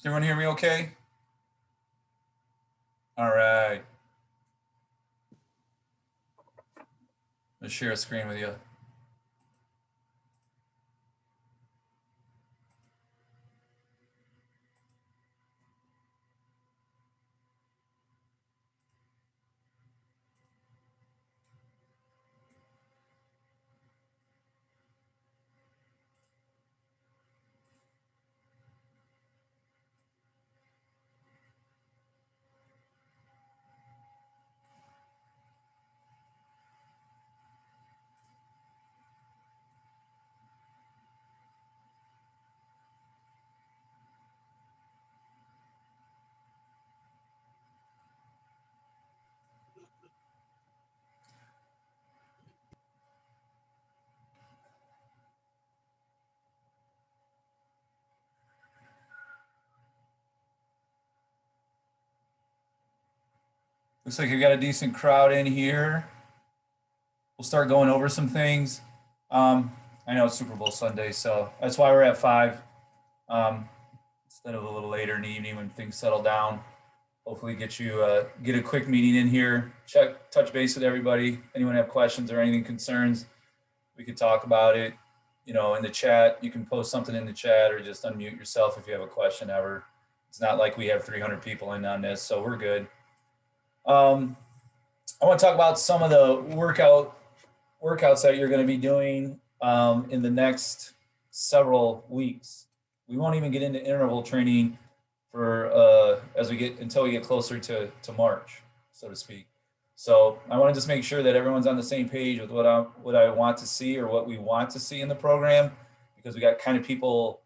Everyone hear me okay? All right. Let's share a screen with you. Looks like you've got a decent crowd in here. We'll start going over some things. Um, I know it's Super Bowl Sunday, so that's why we're at 5 instead of a little later in the evening when things settle down. Hopefully, get a quick meeting in here. Touch base with everybody. Anyone have questions or anything concerns? We could talk about it. In the chat, you can post something in the chat or just unmute yourself if you have a question ever. It's not like we have 300 people in on this, so we're good. I want to talk about some of the workouts that you're going to be doing in the next several weeks. We won't even get into interval training for as we get until we get closer to March, so to speak. So I want to just make sure that everyone's on the same page with what I want to see or what we want to see in the program, because we got kind of people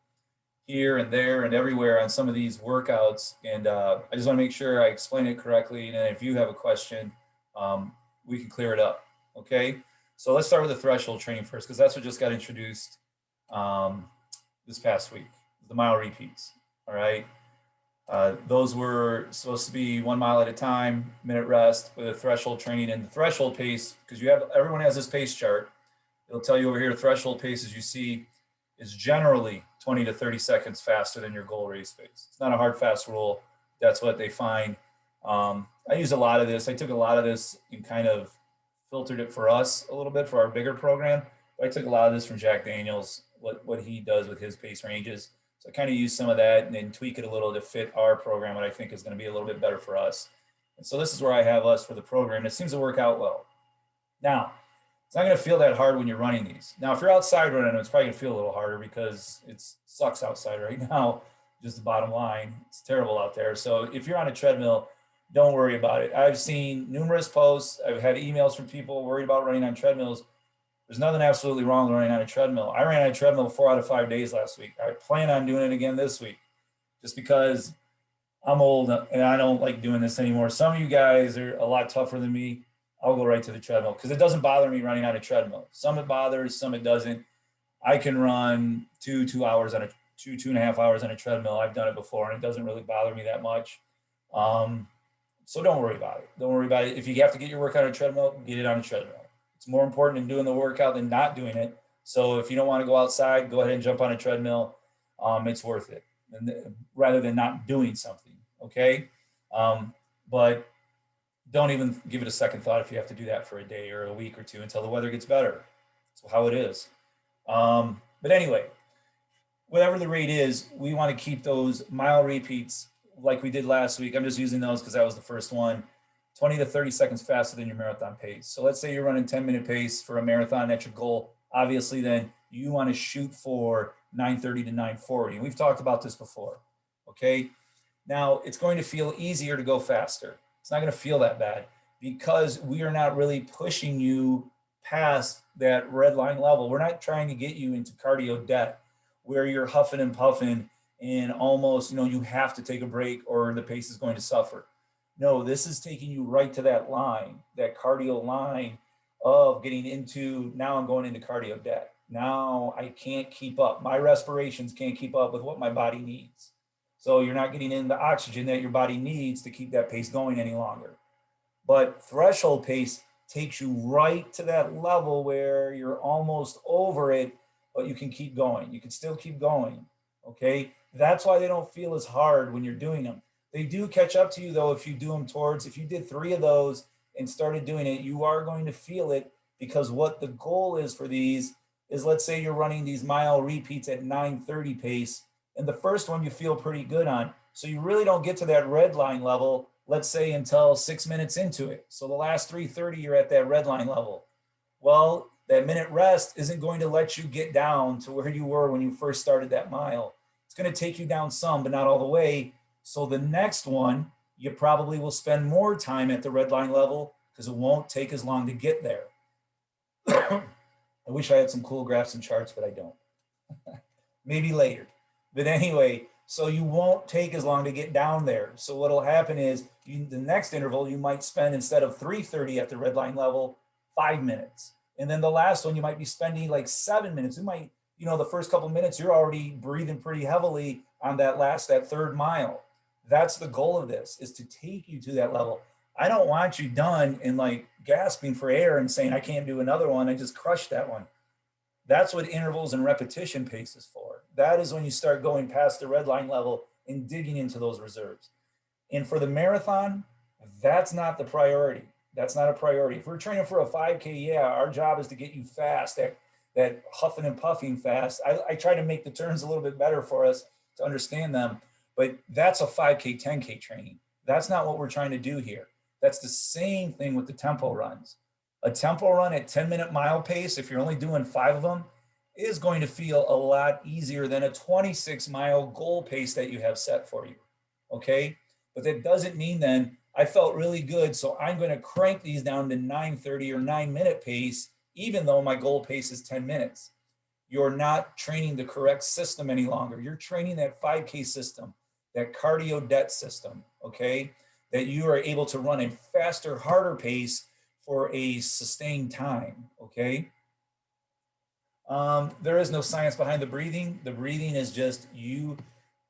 here and there and everywhere on some of these workouts, and I just want to make sure I explain it correctly. And if you have a question, we can clear it up. Okay, so let's start with the threshold training first, because that's what just got introduced um, this past week, the mile repeats. All right. Those were supposed to be 1 mile at a time, minute rest with a threshold training, and the threshold pace, because everyone has this pace chart. It'll tell you over here, threshold pace, as you see, is generally 20 to 30 seconds faster than your goal race pace. It's not a hard, fast rule. That's what they find. I use a lot of this. I took a lot of this and kind of filtered it for us a little bit for our bigger program. But I took a lot of this from Jack Daniels, what he does with his pace ranges. So I kind of use some of that and then tweak it a little to fit our program, what I think is going to be a little bit better for us. And so this is where I have us for the program. It seems to work out well. Now, it's not going to feel that hard when you're running these. Now, if you're outside running them, it's probably going to feel a little harder because it sucks outside right now. Just the bottom line, it's terrible out there. So if you're on a treadmill, don't worry about it. I've seen numerous posts. I've had emails from people worried about running on treadmills. There's nothing absolutely wrong with running on a treadmill. I ran on a treadmill 4 out of 5 days last week. I plan on doing it again this week, just because I'm old and I don't like doing this anymore. Some of you guys are a lot tougher than me. I'll go right to the treadmill because it doesn't bother me running on a treadmill. Some it bothers, some it doesn't. I can run 2 hours on a 2.5 hours on a treadmill. I've done it before and it doesn't really bother me that much. So don't worry about it. Don't worry about it. If you have to get your workout on a treadmill, get it on a treadmill. It's more important in doing the workout than not doing it. So if you don't want to go outside, go ahead and jump on a treadmill. It's worth it, rather than not doing something. Okay, but don't even give it a second thought if you have to do that for a day or a week or two until the weather gets better. That's how it is. But anyway, whatever the rate is, we want to keep those mile repeats like we did last week. I'm just using those because that was the first one. 20 to 30 seconds faster than your marathon pace. So let's say you're running 10-minute pace for a marathon. That's your goal. Obviously, then you want to shoot for 9:30 to 9:40. And we've talked about this before. Okay. Now it's going to feel easier to go faster. It's not going to feel that bad because we are not really pushing you past that red line level. We're not trying to get you into cardio debt where you're huffing and puffing and almost, you have to take a break or the pace is going to suffer. No, this is taking you right to that line, that cardio line of getting into, now I'm going into cardio debt. Now I can't keep up. My respirations can't keep up with what my body needs. So you're not getting in the oxygen that your body needs to keep that pace going any longer. But threshold pace takes you right to that level where you're almost over it, but you can keep going. You can still keep going. Okay. That's why they don't feel as hard when you're doing them. They do catch up to you though if you do them towards, if you did 3 of those and started doing it, you are going to feel it, because what the goal is for these is, let's say you're running these mile repeats at 9:30 pace, and the first one you feel pretty good on. So you really don't get to that red line level, let's say, until 6 minutes into it. So the last 3:30, you're at that red line level. Well, that minute rest isn't going to let you get down to where you were when you first started that mile. It's going to take you down some, but not all the way. So the next one, you probably will spend more time at the red line level because it won't take as long to get there. I wish I had some cool graphs and charts, but I don't. Maybe later. But anyway, so you won't take as long to get down there. So what'll happen is the next interval you might spend, instead of 3:30 at the red line level, 5 minutes. And then the last one you might be spending like 7 minutes. You might, the first couple minutes you're already breathing pretty heavily on that third mile. That's the goal of this, is to take you to that level. I don't want you done and like gasping for air and saying, I can't do another one. I just crushed that one. That's what intervals and repetition pace is for. That is when you start going past the red line level and digging into those reserves. And for the marathon, that's not the priority. That's not a priority. If we're training for a 5K, yeah, our job is to get you fast, that huffing and puffing fast. I try to make the terms a little bit better for us to understand them, but that's a 5K, 10K training. That's not what we're trying to do here. That's the same thing with the tempo runs. A tempo run at 10-minute mile pace, if you're only doing 5 of them, is going to feel a lot easier than a 26-mile goal pace that you have set for you. Okay? But that doesn't mean then I felt really good, so I'm going to crank these down to 9:30 or 9-minute pace, even though my goal pace is 10 minutes. You're not training the correct system any longer. You're training that 5K system, that cardio debt system, okay? That you are able to run a faster, harder pace for a sustained time, okay? There is no science behind the breathing. The breathing is just you.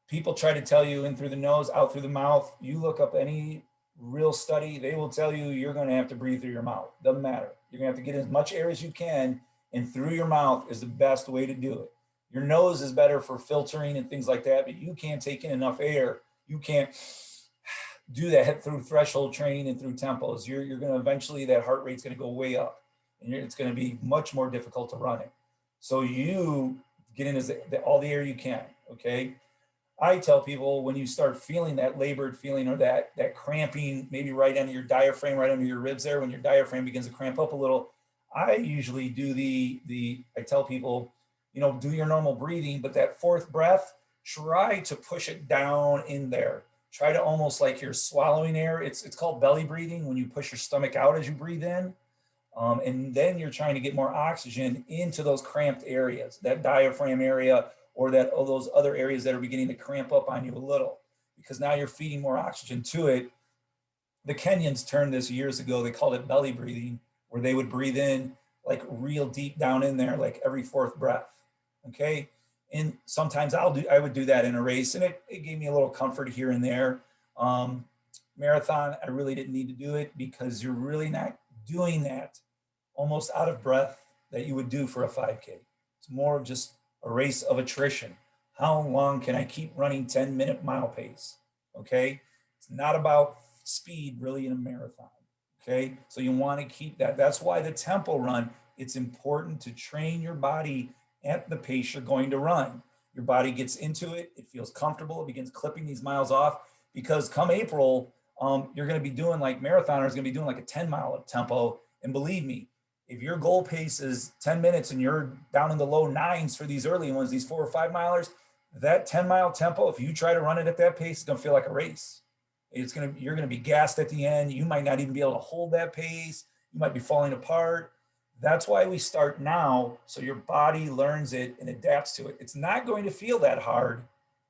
People try to tell you in through the nose, out through the mouth. You look up any real study, they will tell you you're going to have to breathe through your mouth. Doesn't matter. You're going to have to get as much air as you can, and through your mouth is the best way to do it. Your nose is better for filtering and things like that, but you can't take in enough air. You can't do that through threshold training and through tempos. You're going to eventually, that heart rate's going to go way up, and it's going to be much more difficult to run it. So you get in all the air you can, okay? I tell people, when you start feeling that labored feeling or that cramping, maybe right under your diaphragm, right under your ribs there, when your diaphragm begins to cramp up a little, I usually do I tell people, do your normal breathing, but that fourth breath, try to push it down in there. Try to almost like you're swallowing air. It's called belly breathing, when you push your stomach out as you breathe in. And then you're trying to get more oxygen into those cramped areas, that diaphragm area, or those other areas that are beginning to cramp up on you a little, because now you're feeding more oxygen to it. The Kenyans turned this years ago. They called it belly breathing, where they would breathe in like real deep down in there, like every fourth breath. Okay. And sometimes I would do that in a race, and it gave me a little comfort here and there. Marathon, I really didn't need to do it, because you're really not doing that almost out of breath that you would do for a 5K. It's more of just a race of attrition. How long can I keep running 10-minute mile pace? Okay. It's not about speed really in a marathon. Okay. So you want to keep that. That's why the tempo run, it's important to train your body at the pace you're going to run. Your body gets into it. It feels comfortable. It begins clipping these miles off, because come April, you're going to be doing, like marathoners going to be doing like a 10-mile tempo. And believe me, if your goal pace is 10 minutes and you're down in the low 9s for these early ones, these 4 or 5 milers, that 10-mile tempo, if you try to run it at that pace, it's going to feel like a race. You're going to be gassed at the end. You might not even be able to hold that pace. You might be falling apart. That's why we start now, so your body learns it and adapts to it. It's not going to feel that hard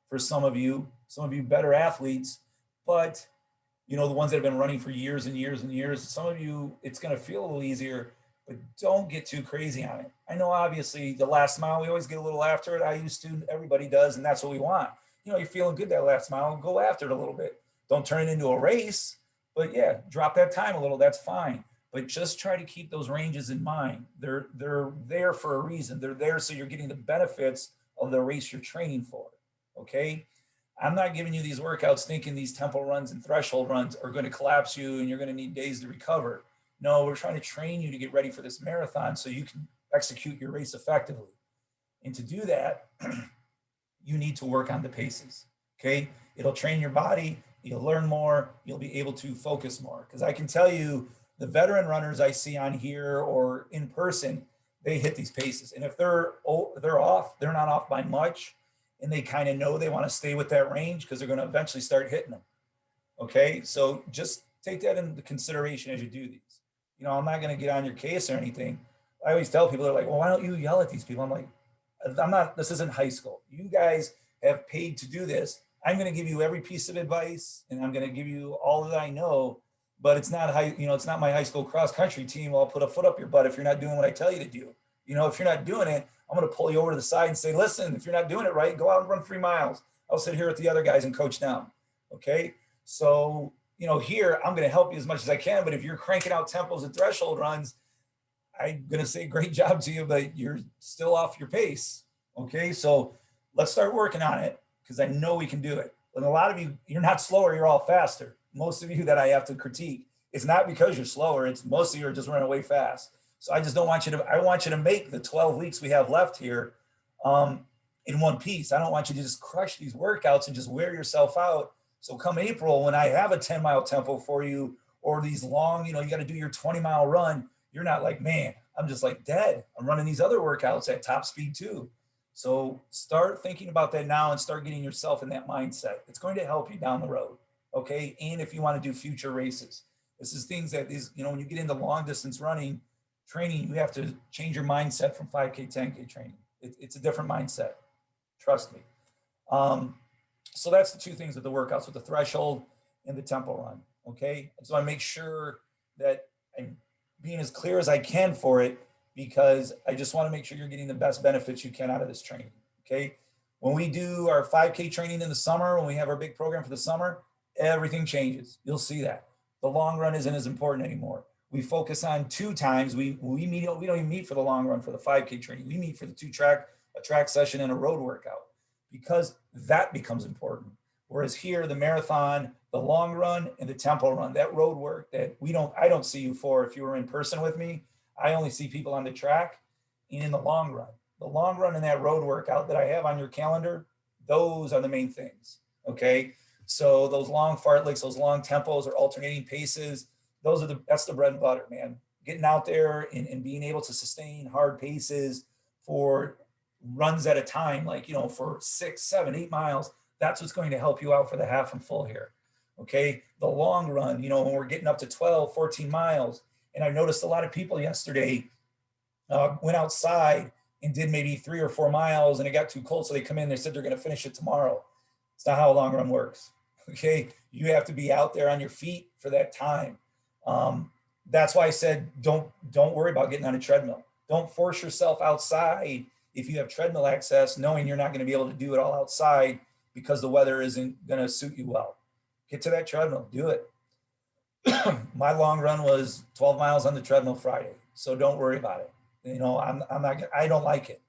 for some of you better athletes, but the ones that have been running for years and years and years, some of you, it's going to feel a little easier, but don't get too crazy on it. I know obviously the last mile, we always get a little after it. I used to, everybody does, and that's what we want. You're feeling good that last mile, go after it a little bit. Don't turn it into a race, but yeah, drop that time a little, that's fine. But just try to keep those ranges in mind. They're there for a reason. They're there so you're getting the benefits of the race you're training for. Okay. I'm not giving you these workouts thinking these tempo runs and threshold runs are going to collapse you and you're going to need days to recover. No, we're trying to train you to get ready for this marathon so you can execute your race effectively. And to do that, you need to work on the paces. Okay. It'll train your body. You'll learn more. You'll be able to focus more. Because I can tell you, the veteran runners I see on here or in person, they hit these paces. And if they're off, they're not off by much. And they kind of know they want to stay with that range because they're going to eventually start hitting them. Okay. So just take that into consideration as you do these. I'm not going to get on your case or anything. I always tell people, they're like, well, why don't you yell at these people? I'm like, this isn't high school. You guys have paid to do this. I'm going to give you every piece of advice and I'm going to give you all that I know, but it's not it's not my high school cross country team. I'll put a foot up your butt if you're not doing what I tell you to do. If you're not doing it, I'm going to pull you over to the side and say, listen, if you're not doing it right, go out and run 3 miles. I'll sit here with the other guys and coach them. Okay. So, here I'm going to help you as much as I can, but if you're cranking out tempos and threshold runs, I'm going to say great job to you, but you're still off your pace. Okay. So let's start working on it because I know we can do it. And a lot of you, you're not slower, you're all faster. Most of you that I have to critique, it's not because you're slower. It's most of you are just running way fast. So I just don't want you to, I want you to make the 12 weeks we have left here in one piece. I don't want you to just crush these workouts and just wear yourself out. So come April, when I have a 10-mile tempo for you or these long, you got to do your 20-mile run, you're not like, man, I'm just like dead. I'm running these other workouts at top speed too. So start thinking about that now and start getting yourself in that mindset. It's going to help you down the road. Okay. And if you want to do future races, this is things that is, when you get into long distance running training, you have to change your mindset from 5K, 10K training. It's a different mindset. Trust me. So that's the two things with the workouts, with the threshold and the tempo run. Okay. So I make sure that I'm being as clear as I can for it because I just want to make sure you're getting the best benefits you can out of this training. Okay. When we do our 5K training in the summer, when we have our big program for the summer, everything changes. You'll see that. The long run isn't as important anymore. We focus on 2 times. We don't even meet for the long run for the 5K training. We meet for the a track session and a road workout because that becomes important. Whereas here, the marathon, the long run, and the tempo run, that road work that I don't see you for if you were in person with me. I only see people on the track and in the long run. The long run and that road workout that I have on your calendar, those are the main things. Okay. So those long fartleks, those long tempos or alternating paces, that's the bread and butter, man. Getting out there and being able to sustain hard paces for runs at a time, like, for 6, 7, 8 miles, that's what's going to help you out for the half and full here. Okay. The long run, when we're getting up to 12, 14 miles, and I noticed a lot of people yesterday went outside and did maybe 3 or 4 miles and it got too cold. So they come in, they said they're going to finish it tomorrow. It's not how a long run works. Okay. You have to be out there on your feet for that time. That's why I said, don't worry about getting on a treadmill. Don't force yourself outside if you have treadmill access, knowing you're not going to be able to do it all outside because the weather isn't going to suit you well. Get to that treadmill, do it. My long run was 12 miles on the treadmill Friday. So don't worry about it. I don't like it.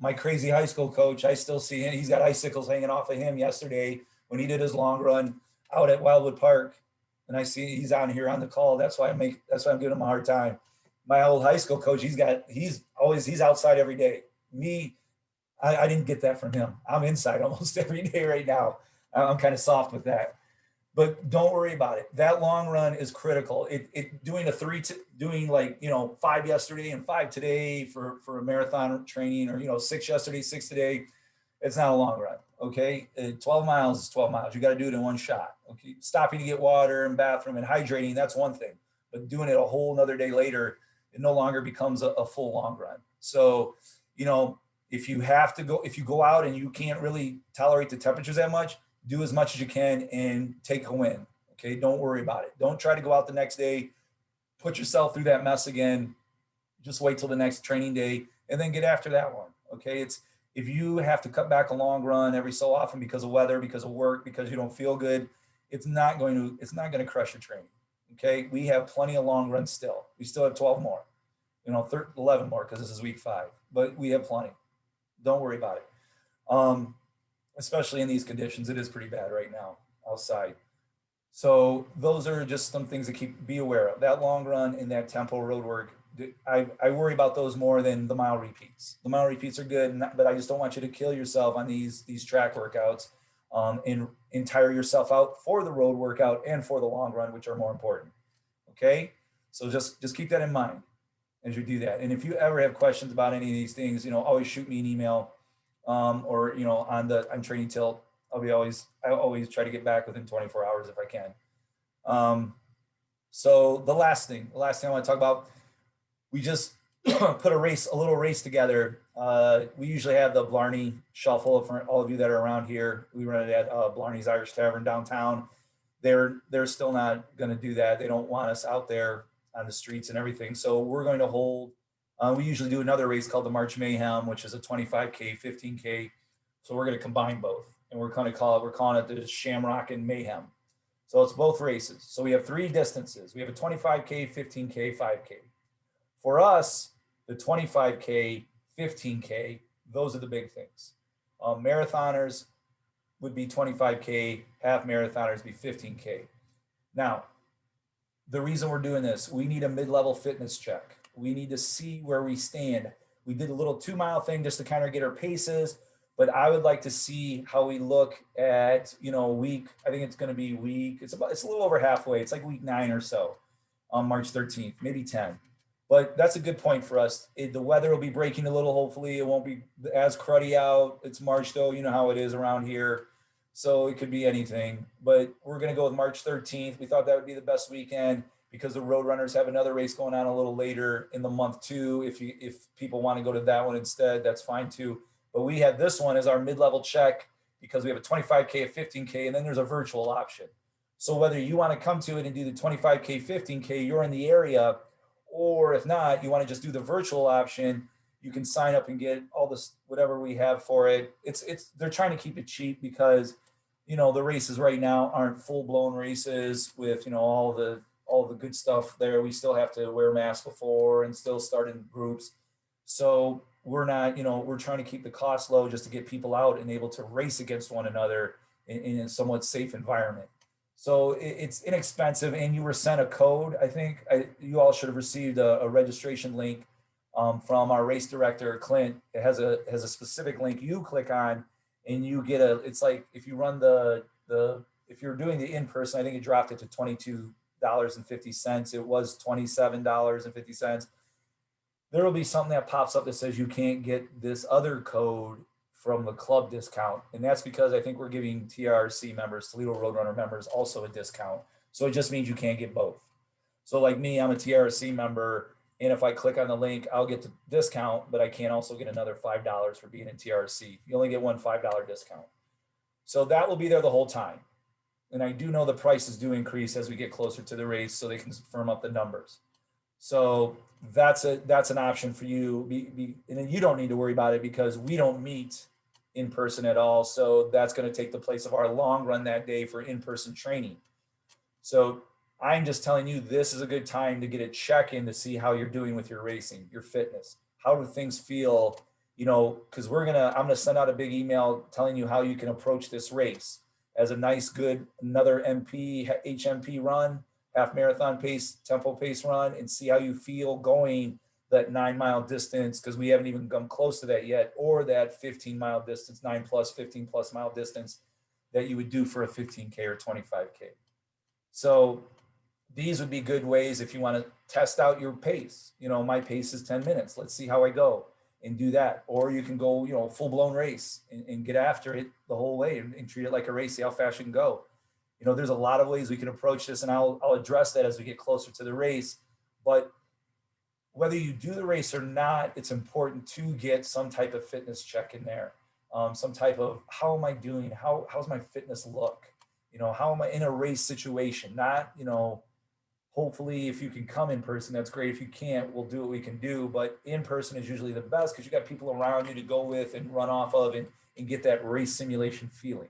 My crazy high school coach, I still see him. He's got icicles hanging off of him yesterday when he did his long run out at Wildwood Park. And I see he's on here on the call. That's why I'm giving him a hard time. My old high school coach, he's outside every day. Me, I didn't get that from him. I'm inside almost every day right now. I'm kind of soft with that. But don't worry about it. That long run is critical. Doing 5 yesterday and 5 today for a marathon training, or 6 yesterday, 6 today, it's not a long run. Okay, 12 miles is 12 miles. You got to do it in one shot. Okay, stopping to get water and bathroom and hydrating, that's one thing. But doing it a whole another day later, it no longer becomes a full long run. So, if you go out and you can't really tolerate the temperatures that much, do as much as you can and take a win. Okay. Don't worry about it. Don't try to go out the next day, put yourself through that mess again. Just wait till the next training day and then get after that one. Okay. If you have to cut back a long run every so often because of weather, because of work, because you don't feel good, it's not going to crush your training. Okay. We have plenty of long runs still. We still have 12 more, 11 more because this is week 5, but we have plenty. Don't worry about it. especially in these conditions. It is pretty bad right now outside. So those are just some things to be aware of. That long run and that tempo road work, I worry about those more than the mile repeats. The mile repeats are good, but I just don't want you to kill yourself on these track workouts, and tire yourself out for the road workout and for the long run, which are more important. Okay, so just keep that in mind as you do that. And if you ever have questions about any of these things, always shoot me an email, or on Training Tilt. I always try to get back within 24 hours if I can. So the last thing I want to talk about, we just put a little race together. We usually have the Blarney Shuffle for all of you that are around here. We run it at Blarney's Irish Tavern downtown. They're still not going to do that. They don't want us out there on the streets and everything. So we're going to hold. We usually do another race called the March Mayhem, which is a 25K, 15K. So we're going to combine both, and we're calling it the Shamrock and Mayhem. So it's both races. So we have 3 distances. We have a 25K, 15K, 5K. For us, the 25K, 15K, those are the big things. Marathoners would be 25K, half marathoners be 15K. Now, the reason we're doing this, we need a mid-level fitness check. We need to see where we stand. We did a little 2-mile thing just to kind of get our paces, but I would like to see how we look at, week. I think it's going to be it's a little over halfway. It's like week 9 or so on March 13th, maybe 10. But that's a good point for us. The weather will be breaking a little, hopefully. It won't be as cruddy out. It's March, though. You know how it is around here. So it could be anything. But we're going to go with March 13th. We thought that would be the best weekend because the Roadrunners have another race going on a little later in the month, too. If people want to go to that one instead, that's fine, too. But we have this one as our mid-level check because we have a 25K, a 15K, and then there's a virtual option. So whether you want to come to it and do the 25K, 15K, you're in the area, or if not, you want to just do the virtual option, you can sign up and get all this, whatever we have for it. They're trying to keep it cheap because, the races right now aren't full-blown races with, all the good stuff there. We still have to wear masks before and still start in groups. So we're not, we're trying to keep the cost low just to get people out and able to race against one another in a somewhat safe environment. So it's inexpensive, and you were sent a code. I think you all should have received a registration link from our race director, Clint. It has a specific link you click on, and you get it's like if you run if you're doing the in-person, I think it dropped it to $22.50. It was $27.50. There will be something that pops up that says you can't get this other code from the club discount. And that's because I think we're giving TRC members, Toledo Roadrunner members, also a discount. So it just means you can't get both. So like me, I'm a TRC member, and if I click on the link, I'll get the discount, but I can't also get another $5 for being in TRC. You only get one $5 discount. So that will be there the whole time. And I do know the prices do increase as we get closer to the race, so they can firm up the numbers. So that's an option for you. And then you don't need to worry about it because we don't meet in person at all. So that's going to take the place of our long run that day for in-person training. So I'm just telling you, this is a good time to get a check in to see how you're doing with your racing, your fitness. How do things feel? Because I'm going to send out a big email telling you how you can approach this race as a nice, good, another HMP run, half marathon pace, tempo pace run, and see how you feel going that 9-mile distance, because we haven't even come close to that yet, or that 15-mile distance, 15+ mile distance that you would do for a 15K or 25K. So these would be good ways if you want to test out your pace. My pace is 10 minutes. Let's see how I go and do that. Or you can go, full-blown race and get after it the whole way and treat it like a race, see how fast you can go. There's a lot of ways we can approach this, and I'll address that as we get closer to the race. But whether you do the race or not, it's important to get some type of fitness check in there. Some type of, how am I doing? How's my fitness look? How am I in a race situation? Not, hopefully if you can come in person, that's great. If you can't, we'll do what we can do. But in person is usually the best because you got people around you to go with and run off of and get that race simulation feeling.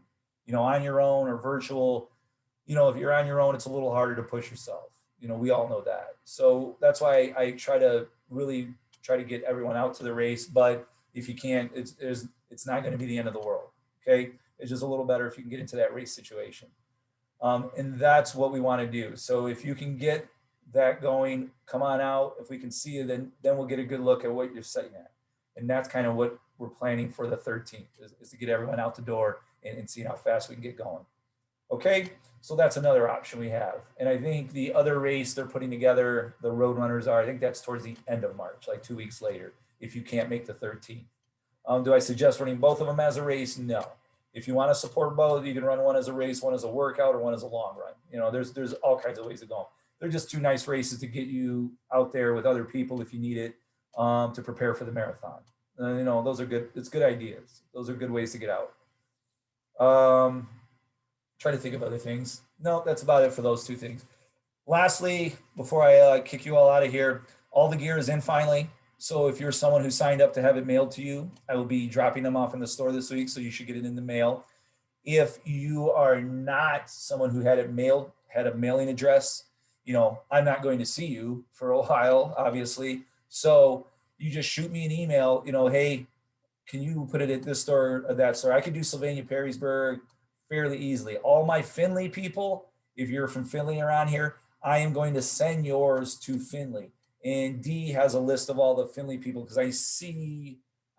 On your own or virtual, if you're on your own, it's a little harder to push yourself. We all know that. So that's why I try to get everyone out to the race. But if you can't, it's not going to be the end of the world. Okay. It's just a little better if you can get into that race situation. And that's what we want to do. So if you can get that going, come on out. If we can see you, then we'll get a good look at what you're setting at. And that's kind of what we're planning for the 13th is to get everyone out the door and see how fast we can get going. Okay, so that's another option we have. And I think the other race they're putting together, the Roadrunners are, I think that's towards the end of March, like 2 weeks later, if you can't make the 13th. Do I suggest running both of them as a race? No. If you want to support both, you can run one as a race, one as a workout, or one as a long run. You know, there's all kinds of ways to go. They're just two nice races to get you out there with other people if you need it to prepare for the marathon. You know, those are good. It's good ideas. Those are good ways to get out. Try to think of other things. No, that's about it for those two things. Lastly, before I kick you all out of here, all the gear is in finally. So if you're someone who signed up to have it mailed to you, I will be dropping them off in the store this week, so you should get it in the mail. If you are not someone who had it mailed, had a mailing address, you know, I'm not going to see you for a while, obviously. So you just shoot me an email, you know, hey, can you put it at this store or that store? I could do Sylvania Perrysburg fairly easily. All my Findlay people, if you're from Findlay around here, I am going to send yours to Findlay. And Dee has a list of all the Findlay people because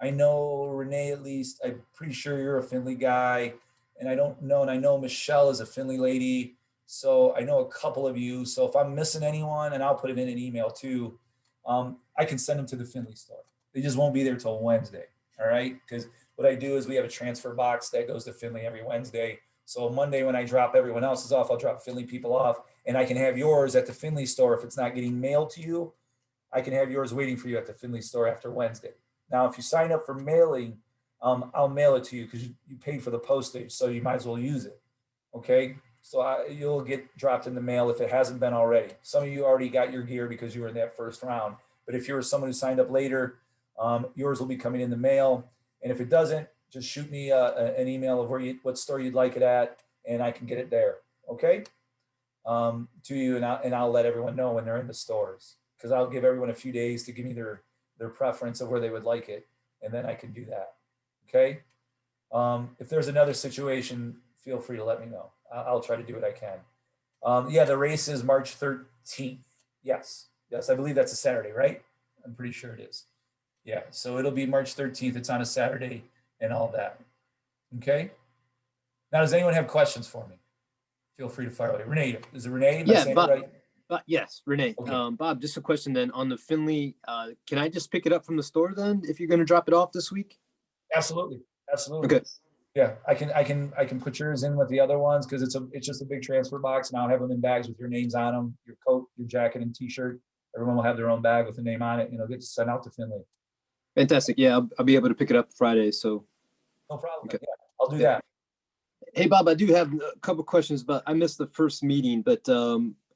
I know Renee at least. I'm pretty sure you're a Findlay guy. And I don't know, and I know Michelle is a Findlay lady. So I know a couple of you. So if I'm missing anyone, and I'll put it in an email too, I can send them to the Findlay store. They just won't be there till Wednesday. All right. Because what I do is we have a transfer box that goes to Findlay every Wednesday. So Monday when I drop everyone else's off, I'll drop Findlay people off, and I can have yours at the Findlay store. If it's not getting mailed to you, I can have yours waiting for you at the Findlay store after Wednesday. Now, if you sign up for mailing, I'll mail it to you because you paid for the postage, so you might as well use it. Okay. So you'll get dropped in the mail if it hasn't been already. Some of you already got your gear because you were in that first round. But if you're someone who signed up later, yours will be coming in the mail. And if it doesn't, just shoot me an email of what store you'd like it at, and I can get it there. Okay, to you, and I'll let everyone know when they're in the stores because I'll give everyone a few days to give me their preference of where they would like it, and then I can do that. Okay. If there's another situation, feel free to let me know. I'll try to do what I can. Yeah, the race is March 13th. Yes, I believe that's a Saturday, right? I'm pretty sure it is. Yeah, so it'll be March 13th. It's on a Saturday and all that. Okay. Now, does anyone have questions for me? Feel free to fire away. Renee, is it Renee? Yeah, Bob, right? yes, Renee. Okay. Bob, just a question then on the Findlay. Can I just pick it up from the store then if you're going to drop it off this week? Absolutely. Okay. Yeah, I can put yours in with the other ones because it's just a big transfer box, and I'll have them in bags with your names on them, your coat, your jacket, and T-shirt. Everyone will have their own bag with a name on it, and it'll get sent out to Findlay. Fantastic. Yeah, I'll be able to pick it up Friday. So no problem. Okay. Yeah, I'll do that. Hey, Bob, I do have a couple questions, but I missed the first meeting. But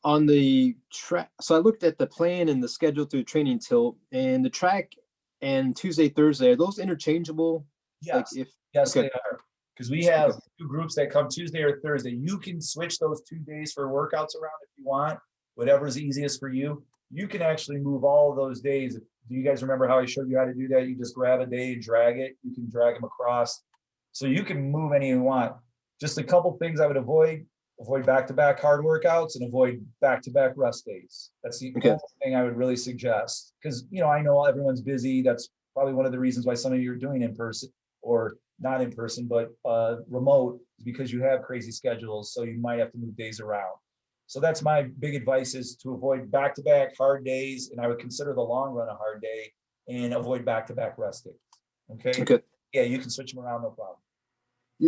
on the track, so I looked at the plan and the schedule through Training Tilt, and the track and Tuesday, Thursday, are those interchangeable? Yes. Like yes, okay. They are. Because we have two groups that come Tuesday or Thursday. You can switch those 2 days for workouts around if you want, whatever's easiest for you. You can actually move all of those days. Do you guys remember how I showed you how to do that? You just grab a day and drag it. You can drag them across. So you can move any you want. Just a couple things I would avoid back-to-back hard workouts and avoid back-to-back rest days. That's the only thing I would really suggest. Because, you know, I know everyone's busy. That's probably one of the reasons why some of you are doing in person or not in person, but remote, is because you have crazy schedules. So you might have to move days around. So that's my big advice, is to avoid back-to-back hard days. And I would consider the long run a hard day, and avoid back-to-back rest days. Okay. Yeah, you can switch them around, no problem.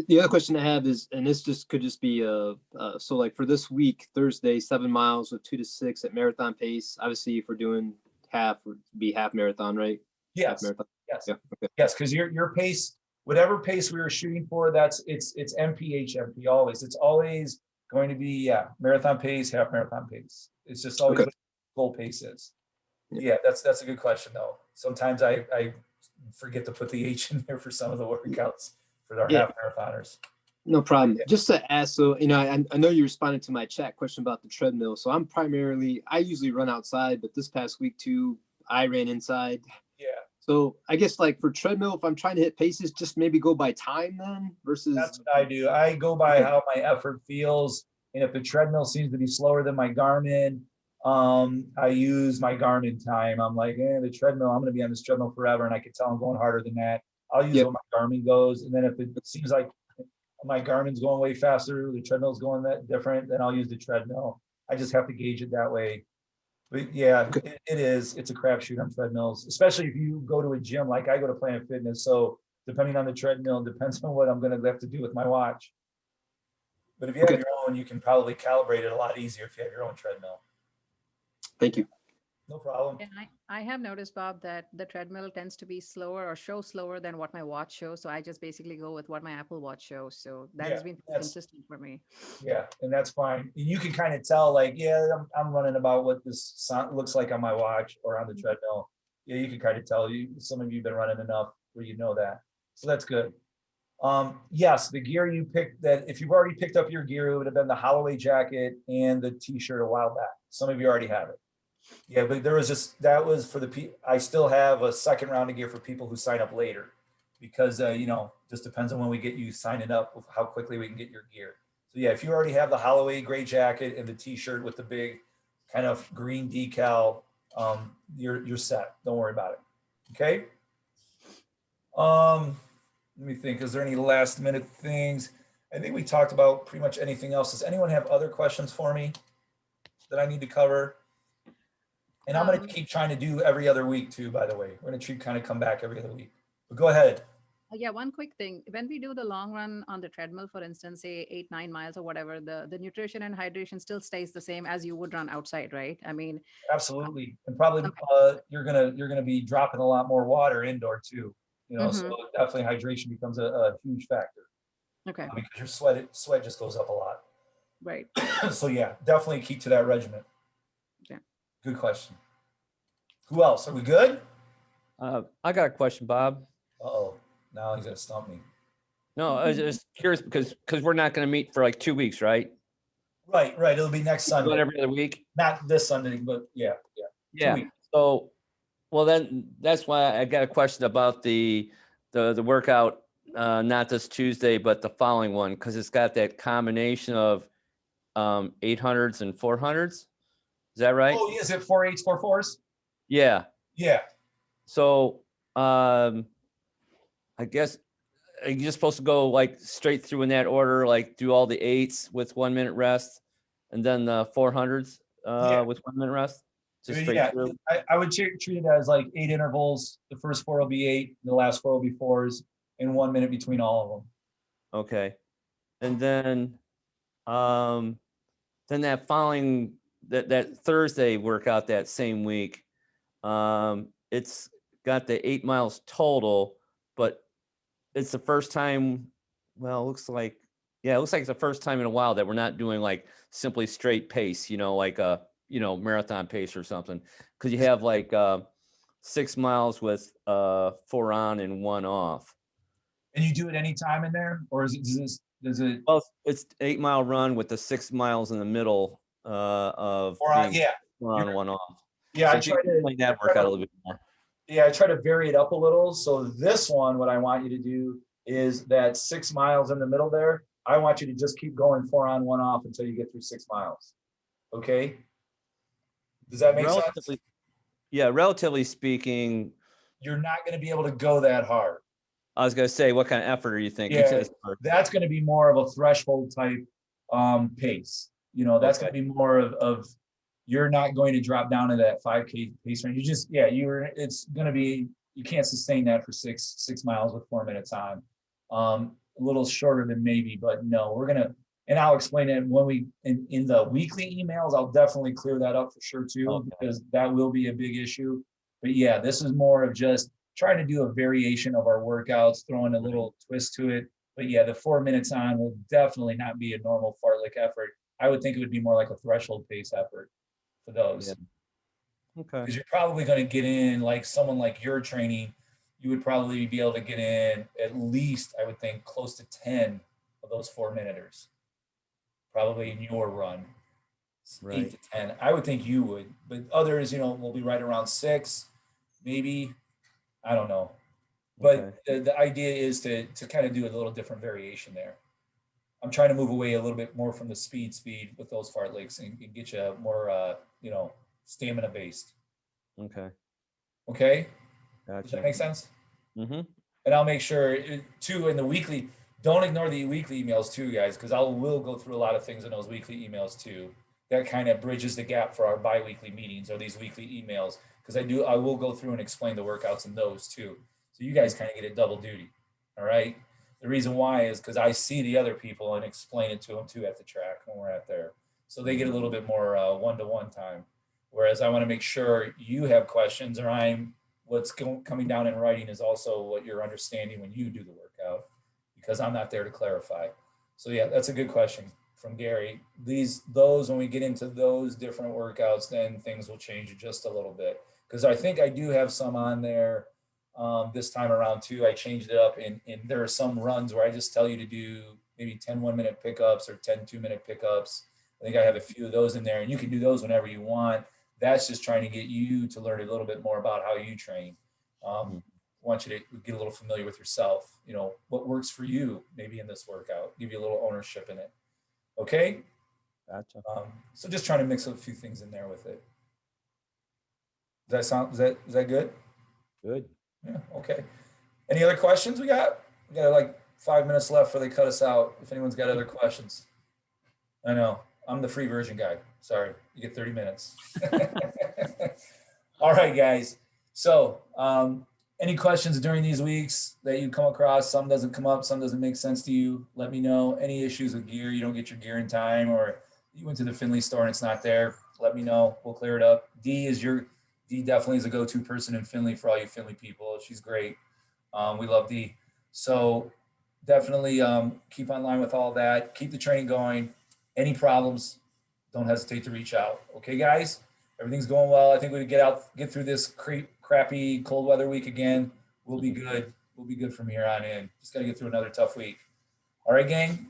The other question I have is, and this could just be so like for this week, Thursday, 7 miles with 2 to 6 at marathon pace. Obviously, if we're doing half, would be half marathon, right? Yes. Half marathon. Yes. Yeah. Okay. Yes, because your pace, whatever pace we were shooting for, it's MP always. It's always going to be marathon pace, half marathon pace. It's just always what the goal pace is. Yeah, that's a good question though. Sometimes I forget to put the H in there for some of the workouts for our half marathoners. No problem. Yeah. Just to ask, so, you know, I know you responded to my chat question about the treadmill. So I usually run outside, but this past week too, I ran inside. Yeah. So I guess like for treadmill, if I'm trying to hit paces, just maybe go by time then That's versus. what I do. I go by Okay. how my effort feels. And if the treadmill seems to be slower than my Garmin, I use my Garmin time. I'm like, the treadmill, I'm going to be on this treadmill forever. And I can tell I'm going harder than that. I'll use Yep. what my Garmin goes. And then if it seems like my Garmin's going way faster, the treadmill's going that different, then I'll use the treadmill. I just have to gauge it that way. But yeah, Okay. it is. It's a crapshoot on treadmills, especially if you go to a gym like I go to Planet Fitness. So depending on the treadmill, depends on what I'm going to have to do with my watch. But if you have Okay. your own, you can probably calibrate it a lot easier if you have your own treadmill. Thank you. No problem. And I have noticed, Bob, that the treadmill tends to be slower or show slower than what my watch shows. So I just basically go with what my Apple Watch shows. So that Yeah, has been pretty that's- consistent for me. Yeah, and that's fine. You can kind of tell, like, yeah, I'm running about what this looks like on my watch or on the treadmill. Yeah, you can kind of tell. Some of you've been running enough where you know that. So that's good. Yes, the gear you picked, that if you've already picked up your gear, it would have been the Holloway jacket and the t-shirt a while back. Some of you already have it. Yeah, but there was just, that was for I still have a second round of gear for people who sign up later because, just depends on when we get you signing up, with how quickly we can get your gear. So yeah, if you already have the Holloway gray jacket and the t-shirt with the big kind of green decal, you're set. Don't worry about it. Okay. Let me think, is there any last minute things? I think we talked about pretty much anything else. Does anyone have other questions for me that I need to cover? And I'm going to keep trying to do every other week too, by the way. We're going to kind of come back every other week. But go ahead. Yeah, one quick thing. When we do the long run on the treadmill, for instance, say 8, 9 miles or whatever, the nutrition and hydration still stays the same as you would run outside, right? I mean, Absolutely. And probably Okay. you're gonna be dropping a lot more water indoor too. So Mhm. definitely hydration becomes a huge factor Okay, because your sweat just goes up a lot. right. So yeah, definitely keep to that regimen. Yeah. Good question. Who else? Are we good? I got a question, Bob. Uh-oh. Now he's gonna stump me. No, I was just curious because we're not going to meet for like 2 weeks, right? Right. It'll be next Doing Sunday. every other week. Not this Sunday, but yeah. 2 Yeah. weeks. So, well, then that's why I got a question about the workout, not this Tuesday, but the following one, because it's got that combination of 800s and 400s. Is that right? Oh, is it 4.8s, 4.4s? Yeah. Yeah. So, I guess you're just supposed to go like straight through in that order, like do all the 8s with 1 minute rest, and then the 400s Yeah. with 1 minute rest. Just straight Yeah, through. I would treat it as like 8 intervals. The first 4 will be 8, the last 4 will be 4s, and 1 minute between all of them. Okay. And then that following that Thursday workout that same week, it's got the 8 miles total, but it's the first time, well, it looks like it's the first time in a while that we're not doing like simply straight pace, like a, marathon pace or something. Cause you have like 6 miles with 4 on and 1 off. And you do it any time in there, or is it does it Well, it's 8 mile run with the 6 miles in the middle of or being yeah. 1 on, 1 off. Yeah, So I if you try can to explain that workout a little bit more. Yeah, I try to vary it up a little. So this one, what I want you to do is that 6 miles in the middle there. I want you to just keep going 4 on, 1 off until you get through 6 miles. Okay. Does that make sense? Yeah, relatively speaking, You're not going to be able to go that hard. I was going to say, what kind of effort are you thinking? Yeah, that's going to be more of a threshold type pace. That's going to be more of you're not going to drop down to that 5K pace range. It's going to be, you can't sustain that for six miles with 4 minutes on. A little shorter than maybe, but no, and I'll explain it when in the weekly emails, I'll definitely clear that up for sure too, because that will be a big issue. But yeah, this is more of just trying to do a variation of our workouts, throwing a little twist to it. But yeah, the 4 minutes on will definitely not be a normal fartlek effort. I would think it would be more like a threshold pace effort for those. Yeah. Okay. Because you're probably going to get in, like someone like your training, you would probably be able to get in at least, I would think, close to 10 of those 4 minuters. Probably in your run. Right. 8 to 10. I would think you would, but others, will be right around 6, maybe. I don't know. But Okay. the idea is to kind of do a little different variation there. I'm trying to move away a little bit more from the speed with those fartleks and get you more, stamina based. Okay. Okay. Does Gotcha. that make sense? Mm-hmm. And I'll make sure too in the weekly, don't ignore the weekly emails too, guys, because will go through a lot of things in those weekly emails too. That kind of bridges the gap for our bi-weekly meetings or these weekly emails. Because I will go through and explain the workouts in those too. So you guys kind of get a double duty. All right. The reason why is because I see the other people and explain it to them too at the track when we're at there. So they get a little bit more one-to-one time. Whereas I want to make sure you have questions or coming down in writing is also what you're understanding when you do the workout, because I'm not there to clarify. So yeah, that's a good question from Gary. When we get into those different workouts, then things will change just a little bit. Because I think I do have some on there this time around too. I changed it up and there are some runs where I just tell you to do maybe 10 1-minute pickups or 10 2-minute pickups. I think I have a few of those in there, and you can do those whenever you want. That's just trying to get you to learn a little bit more about how you train. I want you to get a little familiar with yourself, what works for you maybe in this workout, give you a little ownership in it. Okay. Gotcha. So just trying to mix a few things in there with it. Is that good? Good. Yeah. Okay. Any other questions we got like 5 minutes left before they cut us out. If anyone's got other questions. I know I'm the free version guy. Sorry. You get 30 minutes. All right, guys. So, any questions during these weeks that you come across? Some doesn't come up, some doesn't make sense to you. Let me know. Any issues with gear, you don't get your gear in time, or you went to the Findlay store and it's not there, let me know. We'll clear it up. D definitely is a go-to person in Findlay for all you Findlay people. She's great. We love D. So definitely keep online with all that. Keep the training going. Any problems, don't hesitate to reach out. Okay, guys? Everything's going well. I think we get through this crappy cold weather week again. We'll be good. We'll be good from here on in. Just got to get through another tough week. All right, gang?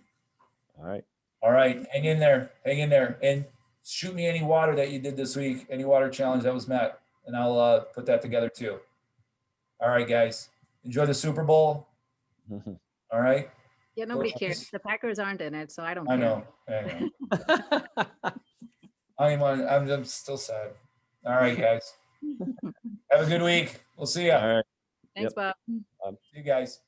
All right. All right. Hang in there. Hang in there. And shoot me any water that you did this week, any water challenge that was met, and I'll put that together too. All right, guys. Enjoy the Super Bowl. All right. Yeah, nobody cares. The Packers aren't in it, so I don't I care. know. I'm still sad. All right, guys. Have a good week. We'll see you. All right. Thanks, Bob. See you guys.